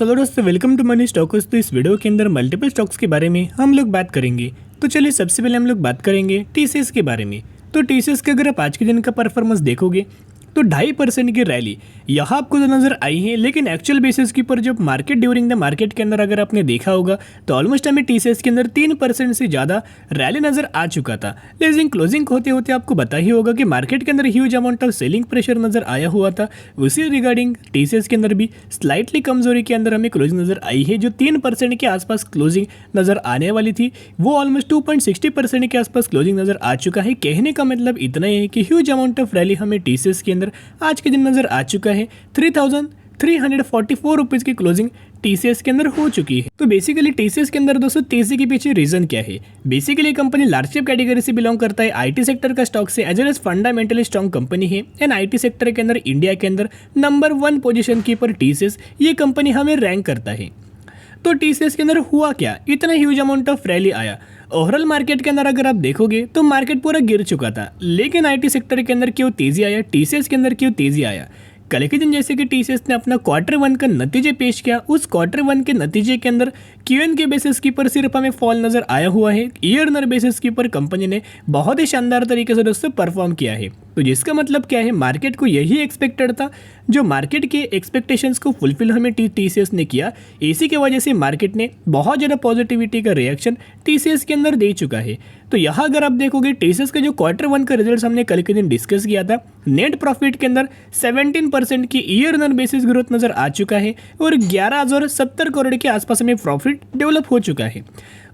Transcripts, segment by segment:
चलो दोस्तों, welcome to money stocks. तो इस वीडियो के अंदर मल्टीपल स्टॉक्स के बारे में हम लोग बात करेंगे। तो चलिए सबसे पहले हम लोग बात करेंगे टीसीएस के बारे में। तो टीसीएस के अगर आप आज के दिन का परफॉर्मेंस देखोगे तो 2.5% की रैली यहाँ आपको तो नजर आई है, लेकिन एक्चुअल बेसिस के ऊपर जब मार्केट ड्यूरिंग द मार्केट के अंदर अगर आपने देखा होगा तो ऑलमोस्ट हमें टीसीएस के अंदर 3% से ज़्यादा रैली नजर आ चुका था। लेकिन क्लोजिंग होते होते आपको पता ही होगा कि मार्केट के अंदर huge amount of selling pressure नजर आया हुआ था। उसी रिगार्डिंग टीसीएस के अंदर भी स्लाइटली कमजोरी के अंदर हमें क्लोजिंग नजर आई है। जो 3% के आसपास क्लोजिंग नजर आने वाली थी वो ऑलमोस्ट 2.60% के आसपास क्लोजिंग नजर आ चुका है। कहने का मतलब इतना ही है कि ह्यूज अमाउंट ऑफ रैली हमें टीसीएस के अंदर आज के दिन नजर आ चुका है। 3,344 रुपीज़ की क्लोजिंग टीसीएस के अंदर हो चुकी है। तो बेसिकली टीसीएस के अंदर दोस्तों तेजी के पीछे रीजन क्या है? Basically company large cap category से बिलोंग करता है, आईटी सेक्टर का स्टॉक से, as well as fundamentally strong company है। एंड आईटी सेक्टर के अंदर इंडिया के अंदर नंबर 1 पोजीशन की पर टीसीएस ये कंपनी हमें रैंक करता है। तो टीसीएस के अंदर हुआ क्या, इतना ह्यूज अमाउंट ऑफ रैली आया? ओवरऑल मार्केट के अंदर अगर आप देखोगे तो मार्केट पूरा गिर चुका था, लेकिन आईटी सेक्टर के अंदर क्यों तेजी आया, टीसीएस के अंदर क्यों तेजी आया? कल के दिन जैसे कि टीसीएस ने अपना Q1 का नतीजे पेश किया, उस Q1 के नतीजे के अंदर क्यूएन के बेसिस के ऊपर सिर्फ हमें फॉल नजर आया हुआ है। ईयरनर बेसिस के ऊपर कंपनी ने बहुत ही शानदार तरीके से दोस्तों परफॉर्म किया है। तो जिसका मतलब क्या है, मार्केट को यही एक्सपेक्टेड था, जो मार्केट के एक्सपेक्टेशंस को फुलफिल हमें टीसीएस ने किया। इसी की वजह से मार्केट ने बहुत ज़्यादा पॉजिटिविटी का रिएक्शन टीसीएस के अंदर दे चुका है। तो यहाँ अगर आप देखोगे टीसीएस का जो Q1 का रिजल्ट हमने कल के दिन डिस्कस किया था, नेट प्रॉफिट के अंदर 17% की ईयरनर बेसिस ग्रोथ नजर आ चुका है और 11,070 करोड़ के आसपास में प्रॉफिट डेवलप हो चुका है।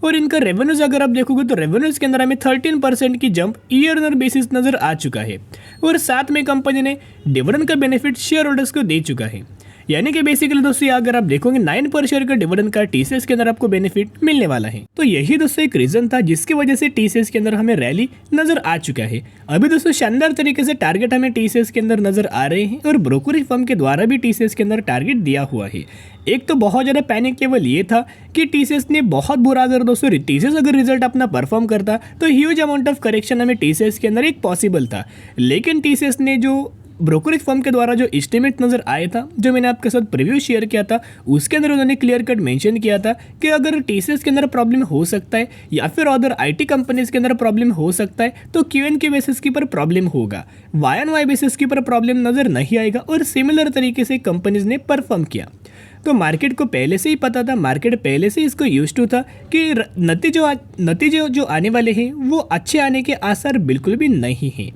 और इनका रेवेन्यूज अगर आप देखोगे तो रेवेन्यूज के अंदर हमें 13% की जंप ईयरनर बेसिस नजर आ चुका है। और साथ में कंपनी ने डिविडेंड का बेनिफिट शेयर होल्डर्स को दे चुका है। यानी कि बेसिकली दोस्तों अगर आप देखोगे 9 पर शेयर का डिविडेंड का टीसीएस के अंदर आपको बेनिफिट मिलने वाला है। तो यही दोस्तों एक रीजन था जिसकी वजह से टीसीएस के अंदर हमें रैली नजर आ चुका है। अभी दोस्तों शानदार तरीके से टारगेट हमें टीसीएस के अंदर नजर आ रहे हैं और ब्रोकरेज फर्म के द्वारा भी टीसीएस के अंदर टारगेट दिया हुआ है। एक तो बहुत ज़्यादा पैनिक लेवल ये था कि टीसीएस ने बहुत बुरा, अगर दोस्तों टीसीएस अगर रिजल्ट अपना परफॉर्म करता तो ह्यूज अमाउंट ऑफ करेक्शन हमें टीसीएस के अंदर एक पॉसिबल था। लेकिन टीसीएस ने जो ब्रोकरेज फर्म के द्वारा जो एस्टिमेट नजर आया था, जो मैंने आपके साथ प्रीव्यू शेयर किया था, उसके अंदर उन्होंने क्लियर कट मेंशन किया था कि अगर टीसीएस के अंदर प्रॉब्लम हो सकता है या फिर अदर आईटी कंपनीज के अंदर प्रॉब्लम हो सकता है तो क्यूएन के बेसिस के ऊपर प्रॉब्लम होगा, वाई एंड वाई बेसिस के ऊपर प्रॉब्लम नजर नहीं आएगा। और सिमिलर तरीके से कंपनीज ने परफॉर्म किया। तो मार्केट को पहले से ही पता था, मार्केट पहले से इसको यूज टू था कि नतीजे जो आने वाले हैं वो अच्छे आने के आसार बिल्कुल भी नहीं हैं।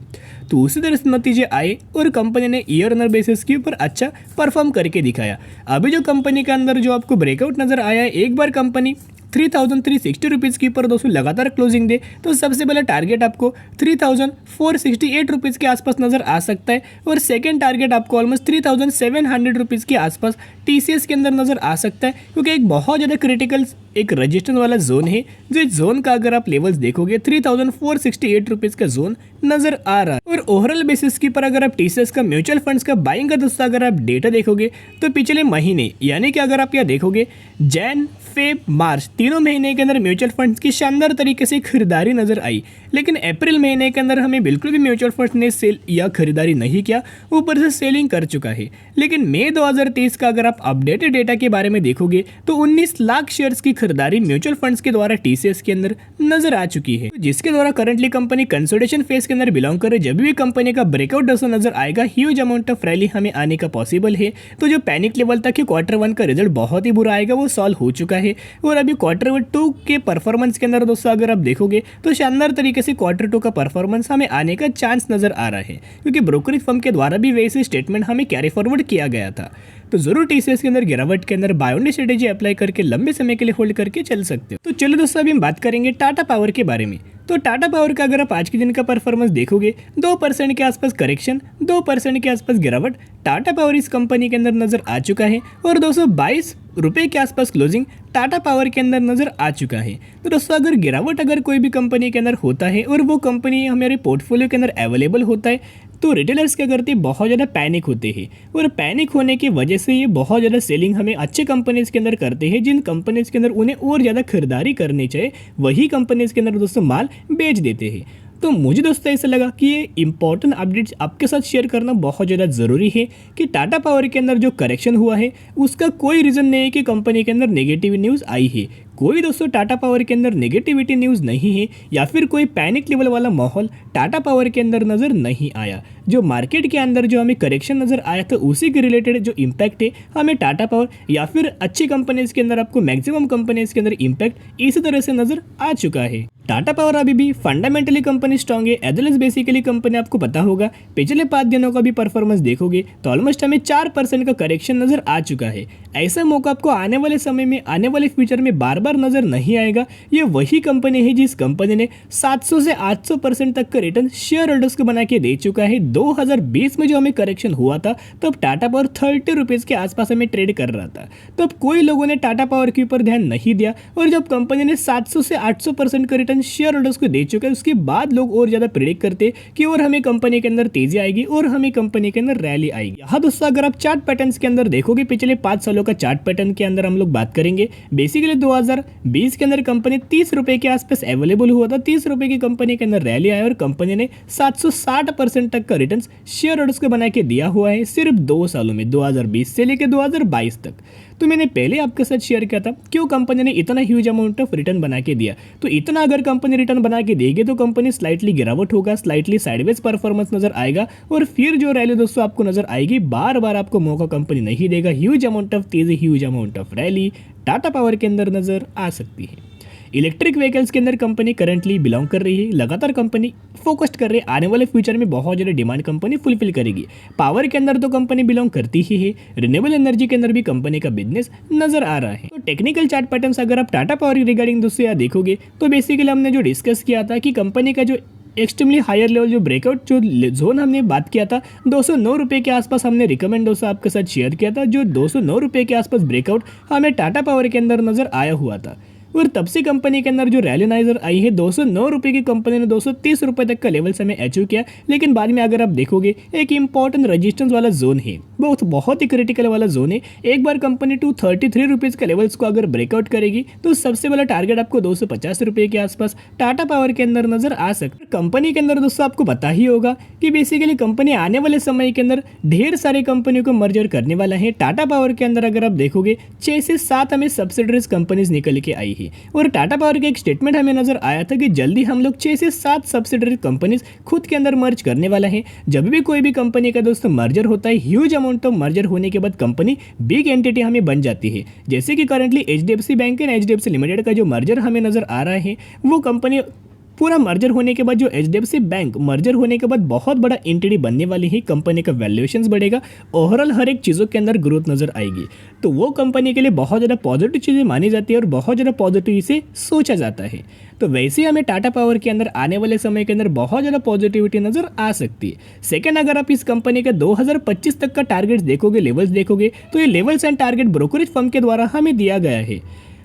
तो उसी तरह से नतीजे आए और कंपनी ने ईयरनर बेसिस के ऊपर अच्छा परफॉर्म करके दिखाया। अभी जो कंपनी के अंदर जो आपको ब्रेकआउट नजर आया है, एक बार कंपनी 3,360 रुपीज़ के ऊपर दोस्तों लगातार क्लोजिंग दे तो सबसे पहला टारगेट आपको 3,468 रुपीज़ के आसपास नजर आ सकता है और सेकंड टारगेट आपको ऑलमोस्ट 3,700 रुपीज़ के आसपास टीसीएस के अंदर नजर आ सकता है, क्योंकि एक बहुत ज़्यादा क्रिटिकल एक रजिस्टेंस वाला जोन है। जो इस जोन का अगर आप लेवल्स देखोगे 3,468 रुपीज़ का जोन नजर आ रहा है। और ओवरऑल बेसिस के ऊपर अगर आप टीसीएस का म्यूचुअल फंड्स का बाइंग का दोस्तों अगर आप डेटा देखोगे तो पिछले महीने यानी कि अगर आप यह देखोगे जैन, फेब, मार्च तीनों महीने के अंदर म्यूचुअल फंड्स की शानदार तरीके से खरीदारी नजर आई। लेकिन अप्रैल महीने के अंदर हमें बिल्कुल भी म्यूचुअल फंड्स ने सेल या खरीदारी नहीं किया, ऊपर से सेलिंग कर चुका है। लेकिन मई 2023 का अगर आप अपडेटेड डेटा के बारे में देखोगे तो 19 लाख शेयर्स की खरीदारी म्यूचुअल फंड्स के द्वारा टीसीएस के अंदर नजर आ चुकी है, जिसके द्वारा करंटली कंपनी कंसोलिडेशन फेज के अंदर बिलोंग करे। जब भी कंपनी का ब्रेकआउट दोस्तों नजर आएगा, ह्यूज अमाउंट ऑफ रैली हमें आने का पॉसिबल है। तो जो पैनिक लेवल था कि Q1 का रिजल्ट बहुत ही बुरा आएगा वो सॉल्व हो चुका है। और अभी Q2 के परफॉर्मेंस के अंदर दोस्तों अगर आप देखोगे तो शानदार तरीके से Q2 का परफॉर्मेंस हमें आने का चांस नजर आ रहा है, क्योंकि ब्रोकरेज फर्म के द्वारा भी वैसे स्टेटमेंट हमें कैरी फॉरवर्ड किया गया था। तो जरूर टीसीएस के अंदर गिरावट के अंदर बाय ऑन स्ट्रेटेजी अप्लाई करके लंबे समय के लिए होल्ड करके चल सकते हो। तो चलो दोस्तों अभी हम बात करेंगे टाटा पावर के बारे में। तो टाटा पावर का अगर आप आज के दिन का परफॉर्मेंस देखोगे 2% के आसपास करेक्शन, 2% के आसपास गिरावट टाटा पावर इस कंपनी के अंदर नजर आ चुका है और 222 रुपये के आसपास क्लोजिंग टाटा पावर के अंदर नजर आ चुका है। तो दोस्तों अगर गिरावट अगर कोई भी कंपनी के अंदर होता है और वो कंपनी हमारे पोर्टफोलियो के अंदर अवेलेबल होता है तो रिटेलर्स क्या करते हैं, बहुत ज़्यादा पैनिक होते हैं और पैनिक होने की वजह से ये बहुत ज़्यादा सेलिंग हमें अच्छे कंपनीज के अंदर करते हैं, जिन कंपनीज के अंदर उन्हें और ज़्यादा खरीदारी करनी चाहिए वही कंपनीज के अंदर दोस्तों माल बेच देते हैं। तो मुझे दोस्तों ऐसा लगा कि ये इंपॉर्टेंट अपडेट्स आपके साथ शेयर करना बहुत ज़्यादा ज़रूरी है कि टाटा पावर के अंदर जो करेक्शन हुआ है उसका कोई रीज़न नहीं है कि कंपनी के अंदर नेगेटिव न्यूज़ आई है। कोई दोस्तों टाटा पावर के अंदर नेगेटिविटी न्यूज़ नहीं है या फिर कोई पैनिक लेवल वाला माहौल टाटा पावर के अंदर नज़र नहीं आया। जो मार्केट के अंदर जो हमें करेक्शन नज़र आया था उसी के रिलेटेड जो इम्पैक्ट है हमें टाटा पावर या फिर अच्छी कंपनीज के अंदर आपको मैक्सिमम कंपनीज के अंदर इम्पैक्ट इसी तरह से नज़र आ चुका है। टाटा पावर अभी भी फंडामेंटली कंपनी स्ट्रांग है, as well as basically company आपको पता होगा पिछले 5 दिनों का भी परफॉर्मेंस देखोगे तो ऑलमोस्ट हमें 4% का करेक्शन नजर आ चुका है। ऐसा मौका आपको आने वाले समय में आने वाले फ्यूचर में बार बार नजर नहीं आएगा। ये वही कंपनी है जिस कंपनी ने 700 से 800% तक का रिटर्न शेयर होल्डर्स को बना के दे चुका है। 2020 में जो हमें करेक्शन हुआ था तब टाटा पावर 30 रुपीज़ के आसपास हमें ट्रेड कर रहा था, तब कोई लोगों ने टाटा पावर के ऊपर ध्यान नहीं दिया और जब कंपनी ने 700 से 800% का रिटर्न शेयर होल्डर्स को दे चुका है उसके बाद लोग और ज्यादा प्रेडिक्ट करते कि और हमें कंपनी के अंदर तेजी आएगी और हमें कंपनी के अंदर रैली आएगी। यहाँ दोस्तों अगर आप चार्ट पैटर्न्स के अंदर देखोगे पिछले 5 सालों का चार्ट पैटर्न के अंदर हम लोग बात करेंगे। बेसिकली 2020 के अंदर कंपनी 30 रुपए के आसपास अवेलेबल हुआ था, 30 रुपए की कंपनी के अंदर रैली आया और कंपनी ने 760% तक का रिटर्न शेयर होल्डर्स को बना के दिया हुआ है सिर्फ 2 सालों में, 2020 से लेकर 2022 तक। तो मैंने पहले आपके साथ शेयर किया था क्यों कंपनी ने इतना ह्यूज अमाउंट ऑफ रिटर्न बना के दिया। तो इतना अगर कंपनी रिटर्न बना के देगी तो कंपनी स्लाइटली गिरावट होगा, स्लाइटली साइडवेज परफॉर्मेंस नजर आएगा और फिर जो रैली दोस्तों आपको नजर आएगी बार बार आपको मौका कंपनी नहीं देगा। ह्यूज अमाउंट ऑफ तेजी, huge amount of rally Tata power के अंदर नजर आ सकती है। इलेक्ट्रिक व्हीकल्स के अंदर कंपनी करंटली बिलोंग कर रही है, लगातार कंपनी फोकस्ड कर रही है, आने वाले फ्यूचर में बहुत ज़्यादा डिमांड कंपनी फुलफिल करेगी। पावर के अंदर तो कंपनी बिलोंग करती ही है, रिन्यूएबल एनर्जी के अंदर भी कंपनी का बिजनेस नजर आ रहा है। तो टेक्निकल चार्ट पैटर्न्स अगर आप टाटा पावर रिगार्डिंग दोस्तों यहाँ देखोगे तो बेसिकली हमने जो डिस्कस किया था कि कंपनी का जो एक्सट्रीमली हायर लेवल जो ब्रेकआउट जो जोन हमने बात किया था 209 रुपये के आसपास हमने रिकमेंड दोस्तों आपके साथ शेयर किया था। जो 209 रुपये के आसपास ब्रेकआउट हमें टाटा पावर के अंदर नजर आया हुआ था और तब से कंपनी के अंदर जो रैली नजर आई है 209 रुपये की कंपनी ने 230 रुपये तक का लेवल से हमें अचीव किया। लेकिन बाद में अगर आप देखोगे एक इंपॉर्टेंट रेजिस्टेंस वाला जोन है, बहुत ही क्रिटिकल वाला जोन है। एक बार कंपनी 233 रुपीज़ के लेवल्स को अगर ब्रेकआउट करेगी तो सबसे बड़ा टारगेट आपको 250 रुपये के आसपास टाटा पावर के अंदर नजर आ सकता है। कंपनी के अंदर दोस्तों आपको पता ही होगा कि बेसिकली कंपनी आने वाले समय के अंदर ढेर सारी कंपनियों को मर्जर करने वाला है। टाटा पावर के अंदर अगर आप देखोगे 6 से 7 हमें सब्सिडरीज कंपनीज निकल के आई है और टाटा पावर का एक स्टेटमेंट हमें नजर आया था कि जल्दी हम लोग 6 से 7 सब्सिडरी कंपनीज खुद के अंदर मर्ज करने वाला है। जब भी कोई भी कंपनी का दोस्तों मर्जर होता है, ह्यूज अमाउंट ऑफ मर्जर होने के बाद कंपनी बिग एंटिटी हमें बन जाती है। जैसे कि currently HDFC bank and HDFC limited का जो मर्जर हमें नजर आ रहा है वो कंपनी पूरा मर्जर होने के बाद जो एचडीएफसी बैंक मर्जर होने के बाद बहुत बड़ा एंटिटी बनने वाली है। कंपनी का वैल्यूएशंस बढ़ेगा, ओवरऑल हर एक चीज़ों के अंदर ग्रोथ नजर आएगी। तो वो कंपनी के लिए बहुत ज़्यादा पॉजिटिव चीज़ें मानी जाती है और बहुत ज़्यादा पॉजिटिव इसे सोचा जाता है। तो वैसे ही हमें टाटा पावर के अंदर आने वाले समय के अंदर बहुत ज़्यादा पॉजिटिविटी नजर आ सकती है। सेकंड, अगर आप इस कंपनी का 2025 तक का टारगेट देखोगे, लेवल्स देखोगे तो ये levels and target brokerage firm के द्वारा हमें दिया गया है।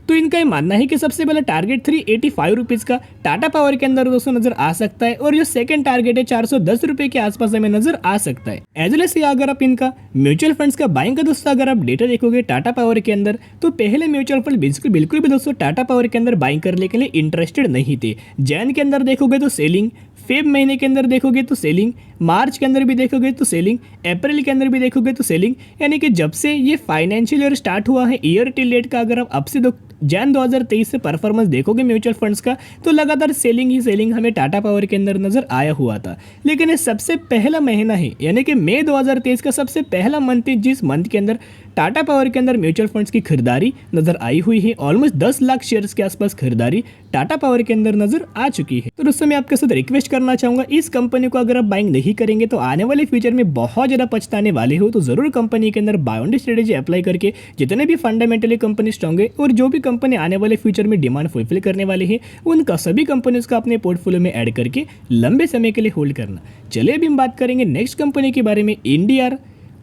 तो इनका ये मानना है कि सबसे पहला टारगेट 385 रुपीज़ का टाटा पावर के अंदर दोस्तों नजर आ सकता है और जो सेकंड टारगेट है 410 रुपये के आसपास हमें नजर आ सकता है। एज वेल एज अगर आप इनका म्यूचुअल फंड्स का बाइंग का दोस्तों अगर आप डेटा देखोगे टाटा पावर के अंदर तो पहले म्यूचुअल फंड बिल्कुल भी दोस्तों टाटा पावर के अंदर बाइंग करने के लिए इंटरेस्टेड नहीं थे। जैन के अंदर देखोगे तो सेलिंग, फेब महीने के अंदर देखोगे तो सेलिंग, मार्च के अंदर भी देखोगे तो सेलिंग, अप्रैल के अंदर भी देखोगे तो सेलिंग। यानी कि जब से ये फाइनेंशियल ईयर स्टार्ट हुआ है, ईयर टिल डेट का अगर आप अब से जैन 2023 से परफॉर्मेंस देखोगे म्यूचुअल फंड्स का तो लगातार सेलिंग ही सेलिंग हमें टाटा पावर के अंदर नजर आया हुआ था। लेकिन ये सबसे पहला महीना है, यानी कि मई 2023 का सबसे पहला मंथ है जिस मंथ के अंदर टाटा पावर के अंदर म्यूचुअल फंड्स की खरीदारी नजर आई हुई है। ऑलमोस्ट 10 लाख शेयर्स के आसपास खरीदारी टाटा पावर के अंदर नजर आ चुकी है। तो दोस्तों मैं आपके साथ रिक्वेस्ट करना चाहूंगा, इस कंपनी को अगर आप बाइंग नहीं करेंगे तो आने वाले फ्यूचर में बहुत ज्यादा पछताने वाले हो। तो जरूर कंपनी के अंदर बाय ऑन स्ट्रेटेजी अप्लाई करके जितने भी फंडामेंटली कंपनी स्ट्रांग है और जो भी कंपनी आने वाले फ्यूचर में डिमांड फुलफिल करने वाले हैं उनका सभी कंपनीज का अपने पोर्टफोलियो में ऐड करके लंबे समय के लिए होल्ड करना। चलिए अभी हम बात करेंगे नेक्स्ट कंपनी के बारे में, इंडिया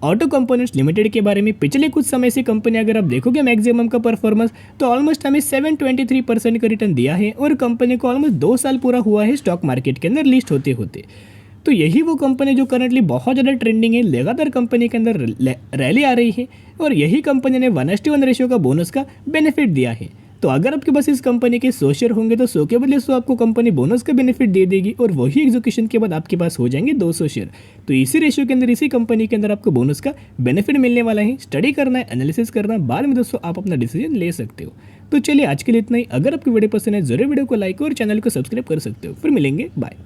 ऑटो कंपोनेंट्स लिमिटेड के बारे में। पिछले कुछ समय से कंपनी अगर आप देखोगे मैक्सिमम का परफॉर्मेंस तो ऑलमोस्ट हमें 723% का रिटर्न दिया है और कंपनी को ऑलमोस्ट 2 साल पूरा हुआ है स्टॉक मार्केट के अंदर लिस्ट होते होते। तो यही वो कंपनी जो करंटली बहुत ज़्यादा ट्रेंडिंग है, लगातार कंपनी के अंदर रैली आ रही है और यही कंपनी ने 1:1 रेशियो का बोनस का बेनिफिट दिया है। तो अगर आपके पास इस कंपनी के 100 शेयर होंगे तो 100 के बदले 100 आपको कंपनी बोनस का बेनिफिट दे देगी और वही एग्जीक्यूशन के बाद आपके पास हो जाएंगे 200 शेयर। तो इसी रेशियो के अंदर इसी कंपनी के अंदर आपको बोनस का बेनिफिट मिलने वाला है। स्टडी करना है, एनालिसिस करना, बाद में दोस्तों आप अपना डिसीजन ले सकते हो। तो चलिए आज के लिए इतना ही। अगर आपकी वीडियो पसंद है जरूर वीडियो को लाइक और चैनल को सब्सक्राइब कर सकते हो। फिर मिलेंगे, बाय।